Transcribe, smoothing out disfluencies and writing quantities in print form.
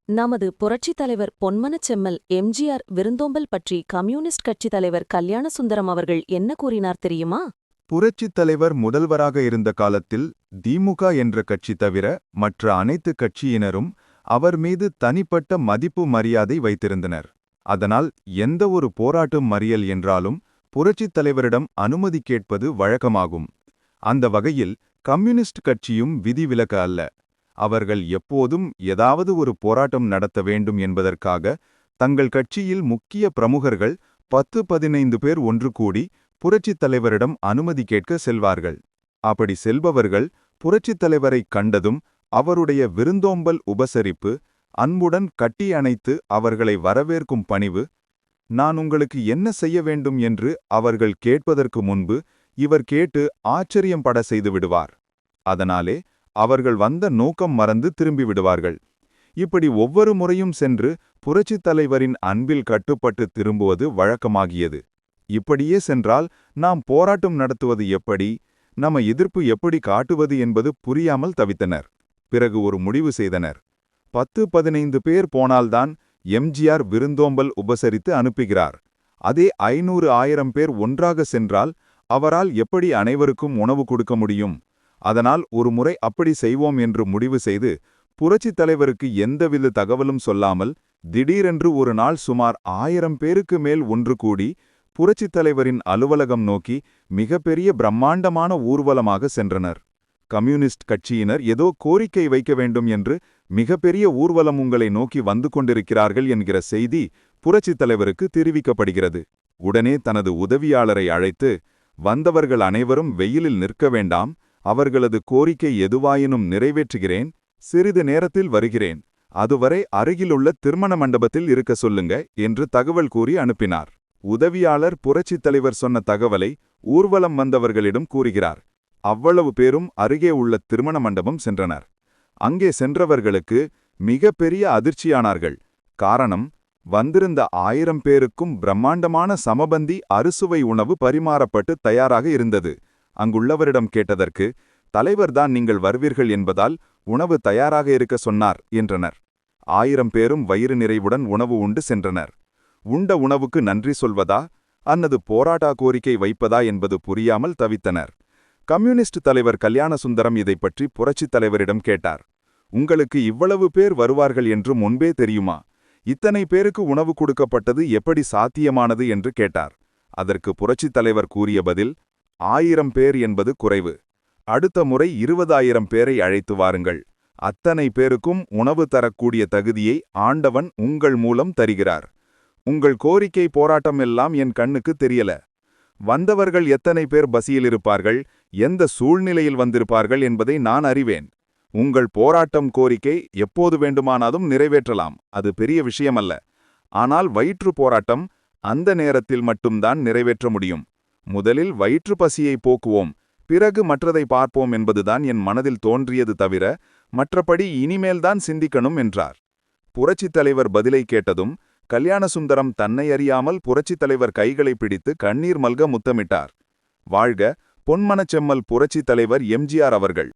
நமது புரட்சித் தலைவர் பொன்மனச் செம்மல் எம்ஜிஆர் விருந்தோம்பல் பற்றி கம்யூனிஸ்ட் கட்சித் தலைவர் கல்யாணசுந்தரம் அவர்கள் என்ன கூறினார் தெரியுமா? புரட்சித் தலைவர் முதல்வராக இருந்த காலத்தில் திமுக என்ற கட்சி தவிர மற்ற அனைத்து கட்சியினரும் அவர் மீது தனிப்பட்ட மதிப்பு மரியாதை வைத்திருந்தனர். அதனால் எந்த ஒரு போராட்டம் மறியல் என்றாலும் புரட்சித் தலைவரிடம் அனுமதி கேட்பது வழக்கமாகும். அந்த வகையில் கம்யூனிஸ்ட் கட்சியும் விதிவிலக்கு அல்ல. அவர்கள் எப்போதும் ஏதாவது ஒரு போராட்டம் நடத்த வேண்டும் என்பதற்காக தங்கள் கட்சியில் முக்கிய பிரமுகர்கள் 10-15 பேர் ஒன்று கூடி புரட்சித் தலைவரிடம் அனுமதி கேட்க செல்வார்கள். அப்படி செல்பவர்கள் புரட்சித் தலைவரை கண்டதும் அவருடைய விருந்தோம்பல் உபசரிப்பு, அன்புடன் கட்டி அணைத்து அவர்களை வரவேற்கும் பணிவு, நான் உங்களுக்கு என்ன செய்ய வேண்டும் என்று அவர்கள் கேட்பதற்கு முன்பு இவர் கேட்டு ஆச்சரியம் பட செய்து விடுவார். அதனாலே அவர்கள் வந்த நோக்கம் மறந்து திரும்பி விடுவார்கள். இப்படி ஒவ்வொரு முறையும் சென்று புரட்சித் தலைவரின் அன்பில் கட்டுப்பட்டு திரும்புவது வழக்கமாகியது. இப்படியே சென்றால் நாம் போராட்டம் நடத்துவது எப்படி, நம்ம எதிர்ப்பு எப்படி காட்டுவது என்பது புரியாமல் தவித்தனர். பிறகு ஒரு முடிவு செய்தனர். 10-15 பேர் போனால்தான் எம்ஜிஆர் விருந்தோம்பல் உபசரித்து அனுப்புகிறார். அதே 500-1000 பேர் ஒன்றாக சென்றால் அவரால் எப்படி அனைவருக்கும் உணவு கொடுக்க முடியும்? அதனால் ஒரு முறை அப்படி செய்வோம் என்று முடிவு செய்து புரட்சித் தலைவருக்கு எந்தவித தகவலும் சொல்லாமல் திடீரென்று ஒரு நாள் சுமார் 1000 பேருக்கு மேல் ஒன்று கூடி புரட்சித் தலைவரின் அலுவலகம் நோக்கி மிகப்பெரிய பிரம்மாண்டமான ஊர்வலமாக சென்றனர். கம்யூனிஸ்ட் கட்சியினர் ஏதோ கோரிக்கை வைக்க வேண்டும் என்று மிகப்பெரிய ஊர்வலம் உங்களை நோக்கி வந்து கொண்டிருக்கிறார்கள் என்கிற செய்தி புரட்சித் தலைவருக்கு தெரிவிக்கப்படுகிறது. உடனே தனது உதவியாளரை அழைத்து, வந்தவர்கள் அனைவரும் வெயிலில் நிற்க வேண்டாம், அவர்களது கோரிக்கை எதுவாயினும் நிறைவேற்றுகிறேன், சிறிது நேரத்தில் வருகிறேன், அதுவரை அருகிலுள்ள திருமண மண்டபத்தில் இருக்க சொல்லுங்க என்று தகவல் கூறி அனுப்பினார். உதவியாளர் புரட்சித் தலைவர் சொன்ன தகவலை ஊர்வலம் வந்தவர்களிடம் கூறுகிறார். அவ்வளவு பேரும் அருகே உள்ள திருமண மண்டபம் சென்றனர். அங்கே சென்றவர்களுக்கு மிக பெரிய அதிர்ச்சியானார்கள். காரணம், வந்திருந்த 1000 பேருக்கும் பிரம்மாண்டமான சமபந்தி அறுசுவை உணவு பரிமாறப்பட்டு தயாராக இருந்தது. அங்குள்ளவரிடம் கேட்டதற்கு, தலைவர்தான் நீங்கள் வருவீர்கள் என்பதால் உணவு தயாராக இருக்க சொன்னார் என்றனர். 1000 பேரும் வயிறு நிறைவுடன் உணவு உண்டு சென்றனர். உண்ட உணவுக்கு நன்றி சொல்வதா அல்லது போராட்ட கோரிக்கை வைப்பதா என்பது புரியாமல் தவித்தனர். கம்யூனிஸ்ட் தலைவர் கல்யாணசுந்தரம் இதை பற்றி புரட்சித் தலைவரிடம் கேட்டார். உங்களுக்கு இவ்வளவு பேர் வருவார்கள் என்று முன்பே தெரியுமா? இத்தனை பேருக்கு உணவு கொடுக்கப்பட்டது எப்படி சாத்தியமானது என்று கேட்டார். அதற்கு புரட்சித் தலைவர் கூறிய பதில், 1000 பேர் என்பது குறைவு. அடுத்த முறை 20,000 பேரை அழைத்து வாருங்கள். அத்தனை பேருக்கும் உணவு தரக்கூடிய தகுதியை ஆண்டவன் உங்கள் மூலம் தருகிறார். உங்கள் கோரிக்கை போராட்டம் எல்லாம் என் கண்ணுக்கு தெரியல. வந்தவர்கள் எத்தனை பேர் பசியில் இருப்பார்கள், எந்த சூழ்நிலையில் வந்திருப்பார்கள் என்பதை நான் அறிவேன். உங்கள் போராட்டம் கோரிக்கை எப்போது வேண்டுமானாலும் நிறைவேற்றலாம், அது பெரிய விஷயமல்ல. ஆனால் வயிற்று போராட்டம் அந்த நேரத்தில் மட்டும்தான் நிறைவேற்ற முடியும். முதலில் வயிற்று பசியை போக்குவோம், பிறகு மற்றதை பார்ப்போம் என்பதுதான் என் மனதில் தோன்றியது தவிர மற்றபடி இனிமேல்தான் சிந்திக்கணும் என்றார். புரட்சித் தலைவர் பதிலை கேட்டதும் கல்யாணசுந்தரம் தன்னை அறியாமல் புரட்சித் தலைவர் கைகளை பிடித்து கண்ணீர் மல்க முத்தமிட்டார். வாழ்க பொன்மனச் செம்மல் புரட்சித் தலைவர் எம்ஜிஆர் அவர்கள்!